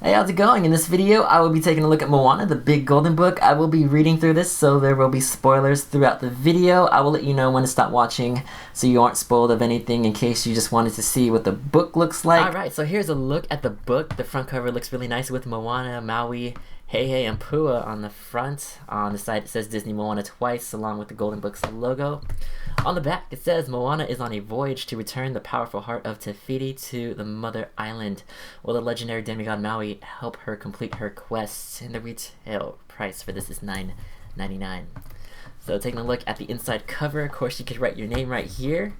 Hey, how's it going? In this video, I will be taking a look at Moana, the big golden book. I will be reading through this, so there will be spoilers throughout the video. I will let you know when to stop watching so you aren't spoiled of anything in case you just wanted to see what the book looks like. Alright, so here's a look at the book. The front cover looks really nice with Moana, Maui, Heihei, and Pua on the front. On the side, it says Disney Moana twice, along with the Golden Book's logo. On the back, it says Moana is on a voyage to return the powerful heart of Te Fiti to the Mother Island. Will the legendary demigod Maui help her complete her quest? And the retail price for this is $9.99. So taking a look at the inside cover, of course you could write your name right here.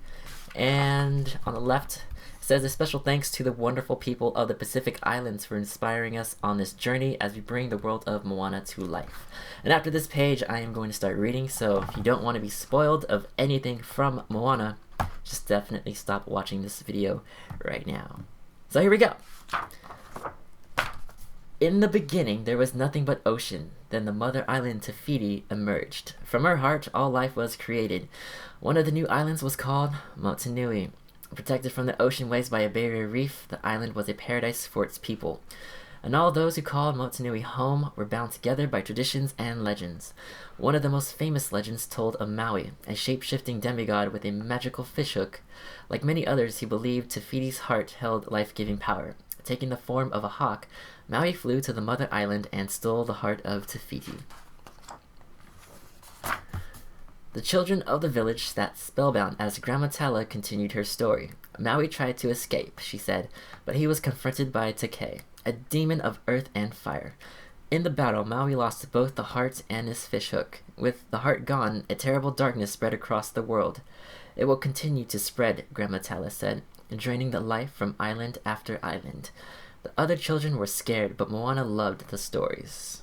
And on the left, it says a special thanks to the wonderful people of the Pacific Islands for inspiring us on this journey as we bring the world of Moana to life. And after this page, I am going to start reading, so if you don't want to be spoiled of anything from Moana, just definitely stop watching this video right now. So here we go. In the beginning, there was nothing but ocean. Then the mother island Te Fiti emerged. From her heart, all life was created. One of the new islands was called Motunui. Protected from the ocean waves by a barrier reef, the island was a paradise for its people. And all those who called Motunui home were bound together by traditions and legends. One of the most famous legends told of Maui, a shape-shifting demigod with a magical fishhook. Like many others, he believed Te Fiti's heart held life-giving power. Taking the form of a hawk, Maui flew to the mother island and stole the heart of Te Fiti. The children of the village sat spellbound as Grandma Tala continued her story. Maui tried to escape, she said, but he was confronted by Takei, a demon of earth and fire. In the battle, Maui lost both the heart and his fishhook. With the heart gone, a terrible darkness spread across the world. It will continue to spread, Grandma Tala said, draining the life from island after island. The other children were scared, but Moana loved the stories.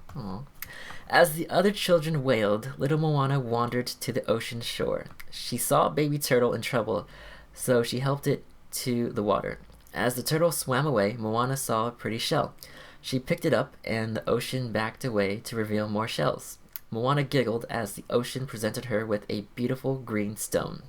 Aww. As the other children wailed, little Moana wandered to the ocean shore. She saw a baby turtle in trouble, so she helped it to the water. As the turtle swam away, Moana saw a pretty shell. She picked it up, and the ocean backed away to reveal more shells. Moana giggled as the ocean presented her with a beautiful green stone.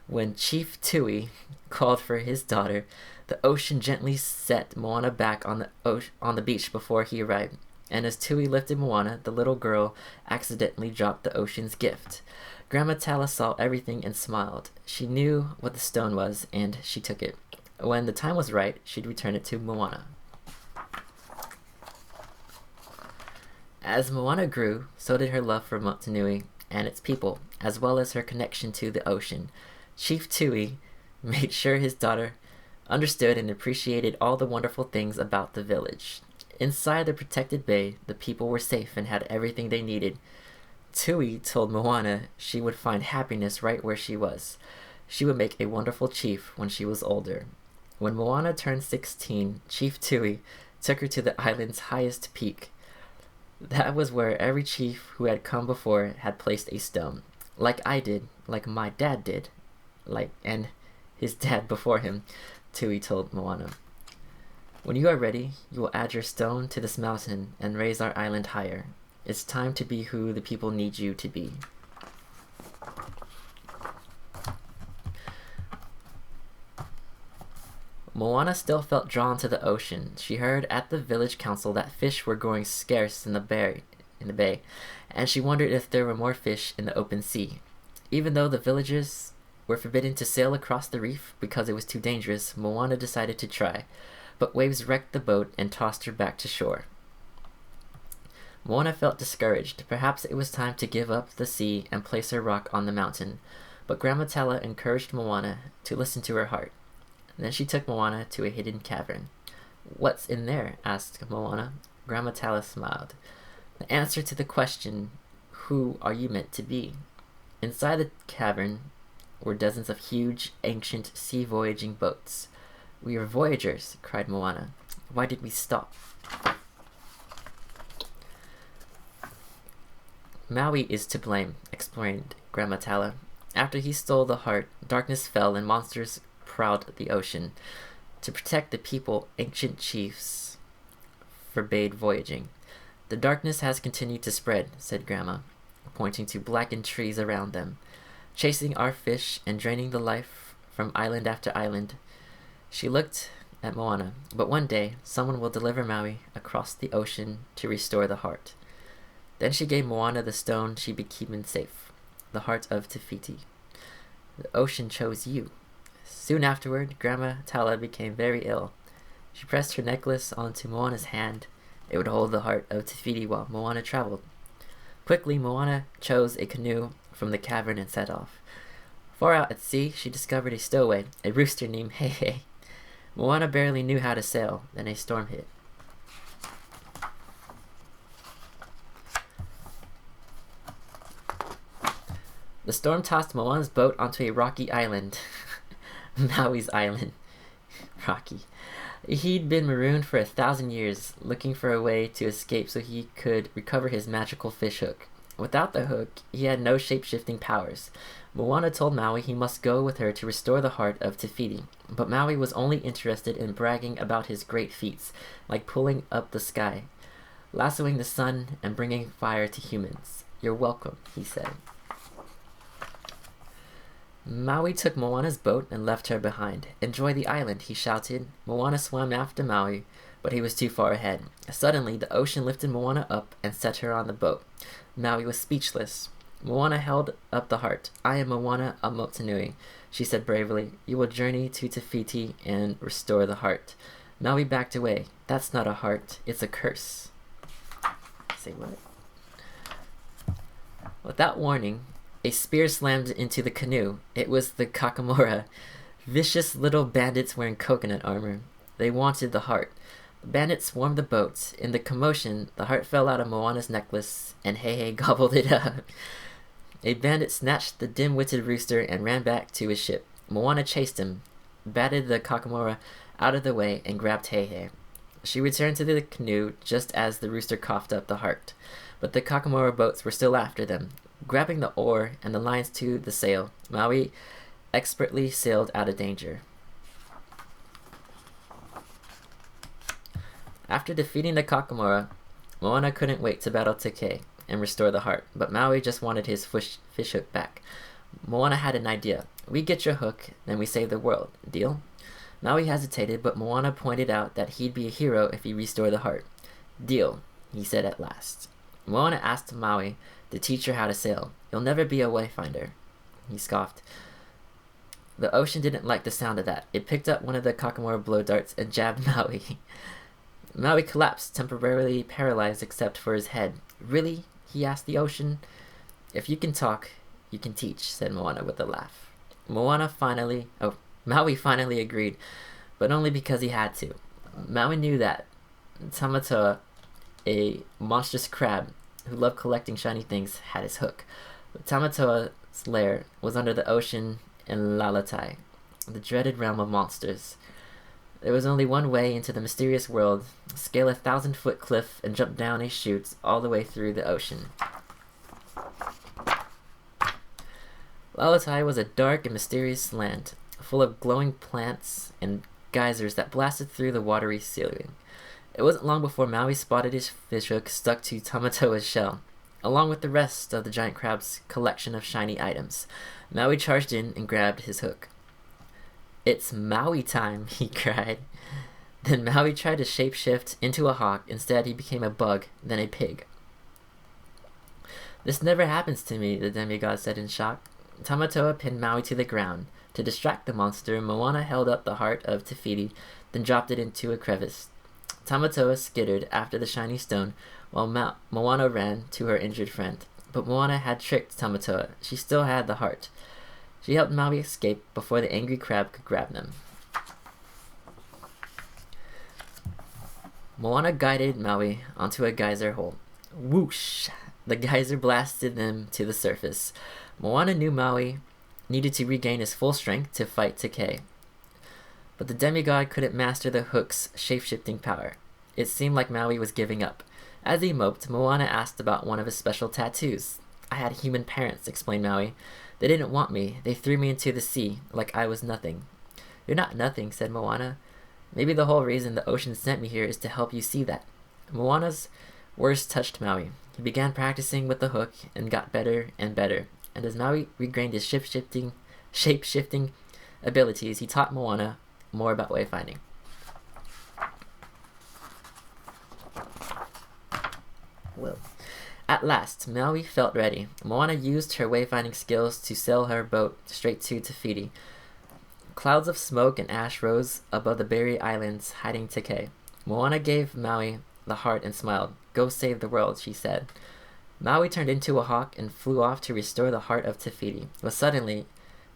When Chief Tui called for his daughter, the ocean gently set Moana back on the beach before he arrived. And as Tui lifted Moana, the little girl accidentally dropped the ocean's gift. Grandma Tala saw everything and smiled. She knew what the stone was, and she took it. When the time was right, she'd return it to Moana. As Moana grew, so did her love for Motunui and its people, as well as her connection to the ocean. Chief Tui made sure his daughter understood and appreciated all the wonderful things about the village. Inside the protected bay, the people were safe and had everything they needed. Tui told Moana she would find happiness right where she was. She would make a wonderful chief when she was older. When Moana turned 16, Chief Tui took her to the island's highest peak. That was where every chief who had come before had placed a stone. Like I did, like my dad did, and his dad before him, Tui told Moana. When you are ready, you will add your stone to this mountain and raise our island higher. It's time to be who the people need you to be. Moana still felt drawn to the ocean. She heard at the village council that fish were growing scarce in the bay, and she wondered if there were more fish in the open sea. Even though the villagers were forbidden to sail across the reef because it was too dangerous, Moana decided to try. But waves wrecked the boat and tossed her back to shore. Moana felt discouraged. Perhaps it was time to give up the sea and place her rock on the mountain. But Grandma Tala encouraged Moana to listen to her heart. Then she took Moana to a hidden cavern. "What's in there?" asked Moana. Grandma Tala smiled. "The answer to the question, who are you meant to be?" Inside the cavern were dozens of huge, ancient sea-voyaging boats. "We are voyagers," cried Moana. "Why did we stop?" "Maui is to blame," explained Grandma Tala. "After he stole the heart, darkness fell and monsters prowled the ocean. To protect the people, ancient chiefs forbade voyaging. The darkness has continued to spread," said Grandma, pointing to blackened trees around them, "chasing our fish and draining the life from island after island." She looked at Moana, but one day someone will deliver Maui across the ocean to restore the heart. Then she gave Moana the stone she'd be keeping safe, the heart of Te Fiti. The ocean chose you. Soon afterward, Grandma Tala became very ill. She pressed her necklace onto Moana's hand. It would hold the heart of Te Fiti while Moana traveled. Quickly, Moana chose a canoe from the cavern and set off. Far out at sea, she discovered a stowaway, a rooster named Hei. Moana barely knew how to sail, then a storm hit. The storm tossed Moana's boat onto a rocky island. Maui's island. Rocky. He'd been marooned for 1,000 years, looking for a way to escape so he could recover his magical fish hook. Without the hook, he had no shape-shifting powers. Moana told Maui he must go with her to restore the heart of Te Fiti, but Maui was only interested in bragging about his great feats, like pulling up the sky, lassoing the sun, and bringing fire to humans. "You're welcome," he said. Maui took Moana's boat and left her behind. "Enjoy the island," he shouted. Moana swam after Maui, but he was too far ahead. Suddenly, the ocean lifted Moana up and set her on the boat. Maui was speechless. Moana held up the heart. "I am Moana a Motunui," she said bravely. "You will journey to Te Fiti and restore the heart." Maui backed away. "That's not a heart, it's a curse." Say what? Without warning, a spear slammed into the canoe. It was the Kakamora, vicious little bandits wearing coconut armor. They wanted the heart. The bandits swarmed the boat. In the commotion, the heart fell out of Moana's necklace, and Hei gobbled it up. A bandit snatched the dim-witted rooster and ran back to his ship. Moana chased him, batted the Kakamora out of the way, and grabbed Hei. She returned to the canoe just as the rooster coughed up the heart, but the Kakamora boats were still after them. Grabbing the oar and the lines to the sail, Maui expertly sailed out of danger. After defeating the Kakamora, Moana couldn't wait to battle Te and restore the heart, but Maui just wanted his fish hook back. Moana had an idea. "We get your hook, then we save the world. Deal?" Maui hesitated, but Moana pointed out that he'd be a hero if he restored the heart. "Deal," he said at last. Moana asked Maui to teach her how to sail. "You'll never be a wayfinder," he scoffed. The ocean didn't like the sound of that. It picked up one of the Kakamora blow darts and jabbed Maui. Maui collapsed, temporarily paralyzed except for his head. "Really?" he asked the ocean. "If you can talk, you can teach," said Moana with a laugh. Maui finally agreed, but only because he had to. Maui knew that Tamatoa, a monstrous crab who loved collecting shiny things, had his hook. But Tamatoa's lair was under the ocean in Lalatai, the dreaded realm of monsters. There was only one way into the mysterious world: scale a 1,000-foot cliff and jump down a chute all the way through the ocean. Lalatai was a dark and mysterious land, full of glowing plants and geysers that blasted through the watery ceiling. It wasn't long before Maui spotted his fish hook stuck to Tamatoa's shell, along with the rest of the giant crab's collection of shiny items. Maui charged in and grabbed his hook. "It's Maui time," he cried. Then Maui tried to shapeshift into a hawk. Instead, he became a bug, then a pig. "This never happens to me," the demigod said in shock. Tamatoa pinned Maui to the ground. To distract the monster, Moana held up the heart of Te Fiti, then dropped it into a crevice. Tamatoa skittered after the shiny stone, while Moana ran to her injured friend. But Moana had tricked Tamatoa. She still had the heart. She helped Maui escape before the angry crab could grab them. Moana guided Maui onto a geyser hole. Whoosh! The geyser blasted them to the surface. Moana knew Maui needed to regain his full strength to fight Te. But the demigod couldn't master the hook's shape-shifting power. It seemed like Maui was giving up. As he moped, Moana asked about one of his special tattoos. "I had human parents," explained Maui. "They didn't want me. They threw me into the sea, like I was nothing." "You're not nothing," said Moana. "Maybe the whole reason the ocean sent me here is to help you see that." Moana's words touched Maui. He began practicing with the hook and got better and better. And as Maui regained his shape-shifting abilities, he taught Moana more about wayfinding. Whoa. At last, Maui felt ready. Moana used her wayfinding skills to sail her boat straight to Te Fiti. Clouds of smoke and ash rose above the Berry Islands, hiding Te. Moana gave Maui the heart and smiled. "Go save the world," she said. Maui turned into a hawk and flew off to restore the heart of Te Fiti. But suddenly,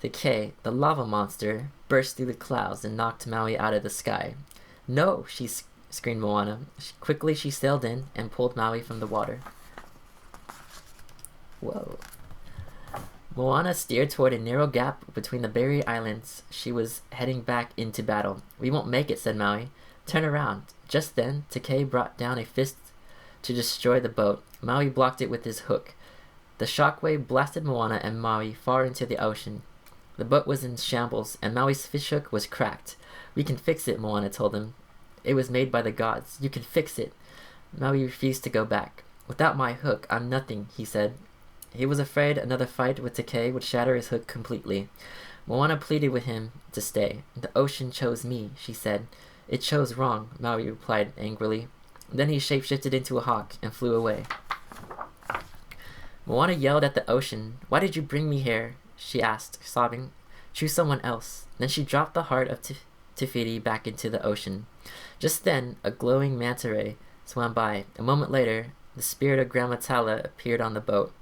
Te, the lava monster, burst through the clouds and knocked Maui out of the sky. "No!" screamed Moana. Quickly she sailed in and pulled Maui from the water. Whoa. Moana steered toward a narrow gap between the Berry Islands. She was heading back into battle. "We won't make it," said Maui. "Turn around." Just then, Te brought down a fist to destroy the boat. Maui blocked it with his hook. The shockwave blasted Moana and Maui far into the ocean. The boat was in shambles, and Maui's fishhook was cracked. "We can fix it," Moana told him. "It was made by the gods. You can fix it." Maui refused to go back. "Without my hook, I'm nothing," he said. He was afraid another fight with Te would shatter his hook completely. Moana pleaded with him to stay. "The ocean chose me," she said. "It chose wrong," Maui replied angrily. Then he shapeshifted into a hawk and flew away. Moana yelled at the ocean. "Why did you bring me here?" she asked, sobbing. "Choose someone else." Then she dropped the heart of Te Fiti back into the ocean. Just then, a glowing manta ray swam by. A moment later, the spirit of Grandma Tala appeared on the boat.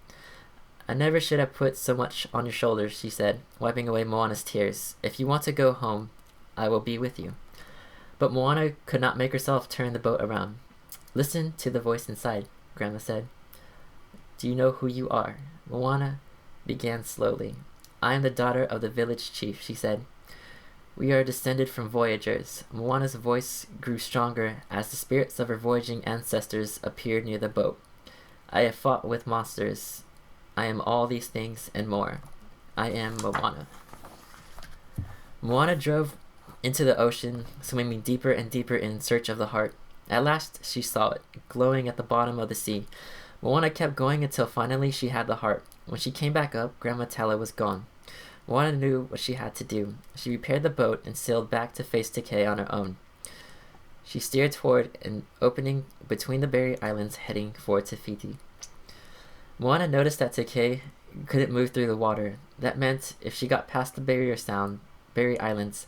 "I never should have put so much on your shoulders," she said, wiping away Moana's tears. "If you want to go home, I will be with you." But Moana could not make herself turn the boat around. "Listen to the voice inside," Grandma said. "Do you know who you are?" Moana began slowly. "I am the daughter of the village chief," she said. "We are descended from voyagers." Moana's voice grew stronger as the spirits of her voyaging ancestors appeared near the boat. "I have fought with monsters. I am all these things and more. I am Moana." Moana drove into the ocean, swimming deeper and deeper in search of the heart. At last she saw it, glowing at the bottom of the sea. Moana kept going until finally she had the heart. When she came back up, Grandma Tala was gone. Moana knew what she had to do. She repaired the boat and sailed back to face Te on her own. She steered toward an opening between the Berry Islands, heading for Te Fiti. Moana noticed that Te couldn't move through the water. That meant if she got past the Berry Islands,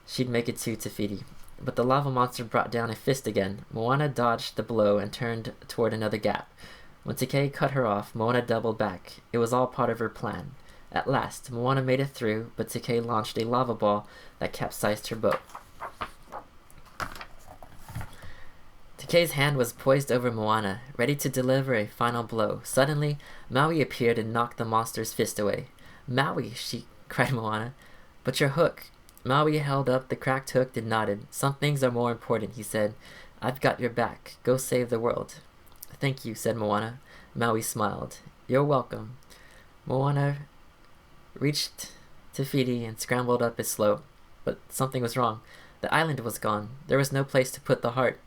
she'd make it to Te Fiti. But the lava monster brought down a fist again. Moana dodged the blow and turned toward another gap. When Te cut her off, Moana doubled back. It was all part of her plan. At last, Moana made it through, but Te launched a lava ball that capsized her boat. Te's hand was poised over Moana, ready to deliver a final blow. Suddenly, Maui appeared and knocked the monster's fist away. "Maui!" cried Moana. "But your hook!" Maui held up the cracked hook and nodded. "Some things are more important," he said. "I've got your back. Go save the world." "Thank you," said Moana. Maui smiled. "You're welcome." Moana reached Te Fiti and scrambled up a slope. But something was wrong. The island was gone. There was no place to put the heart.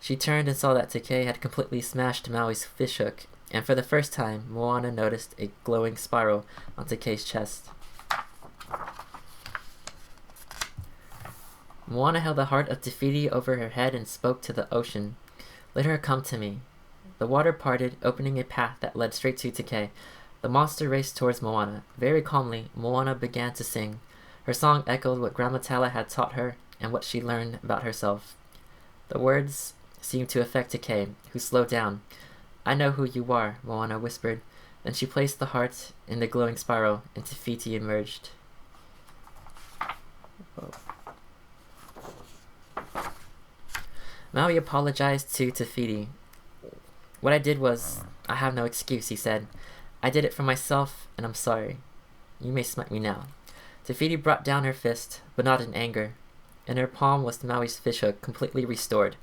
She turned and saw that Te had completely smashed Maui's fishhook, and for the first time, Moana noticed a glowing spiral on Te's chest. Moana held the heart of Te Fiti over her head and spoke to the ocean. "Let her come to me." The water parted, opening a path that led straight to Te. The monster raced towards Moana. Very calmly, Moana began to sing. Her song echoed what Grandma Tala had taught her and what she learned about herself. The words seemed to affect Te, who slowed down. "I know who you are," Moana whispered. Then she placed the heart in the glowing spiral, and Te Fiti emerged. Whoa. Maui apologized to Te Fiti. "What I did was, I have no excuse," he said. "I did it for myself, and I'm sorry. You may smite me now." Te Fiti brought down her fist, but not in anger. In her palm was Maui's fishhook, completely restored.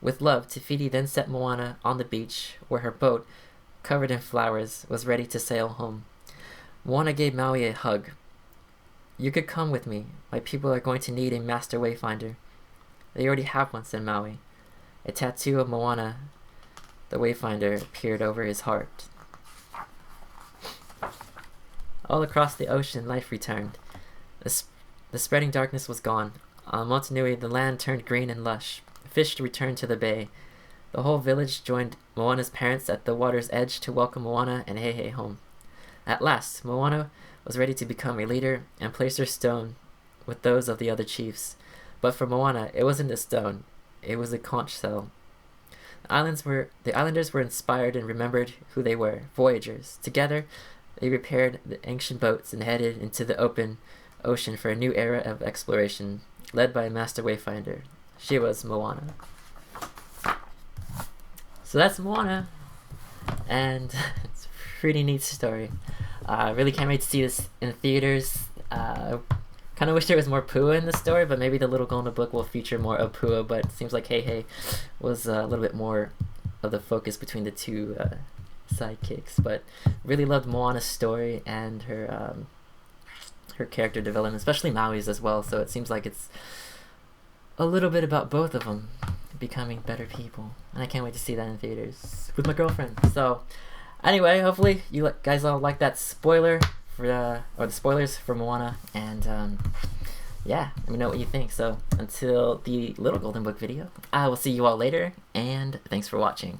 With love, Te Fiti then set Moana on the beach, where her boat, covered in flowers, was ready to sail home. Moana gave Maui a hug. "You could come with me. My people are going to need a master wayfinder." "They already have one," said Maui. A tattoo of Moana, the wayfinder, appeared over his heart. All across the ocean, life returned. The spreading darkness was gone. On Motunui, the land turned green and lush. Fish returned to the bay. The whole village joined Moana's parents at the water's edge to welcome Moana and Heihei home. At last, Moana was ready to become a leader and place her stone with those of the other chiefs. But for Moana, it wasn't a stone, it was a conch shell. The islanders were inspired and remembered who they were, voyagers. Together, they repaired the ancient boats and headed into the open ocean for a new era of exploration, led by a master wayfinder. She was Moana. So that's Moana, and it's a pretty neat story. I really can't wait to see this in theaters. Kind of wish there was more Pua in the story, but maybe the Little Golden Book will feature more of Pua, but it seems like Heihei was a little bit more of the focus between the two sidekicks. But really loved Moana's story and her character development, especially Maui's as well, so it seems like it's a little bit about both of them becoming better people, and I can't wait to see that in theaters with my girlfriend. So anyway, hopefully you guys all like that spoiler for the spoilers for Moana, and yeah, let me know what you think. So until the Little Golden Book video, I will see you all later, and thanks for watching.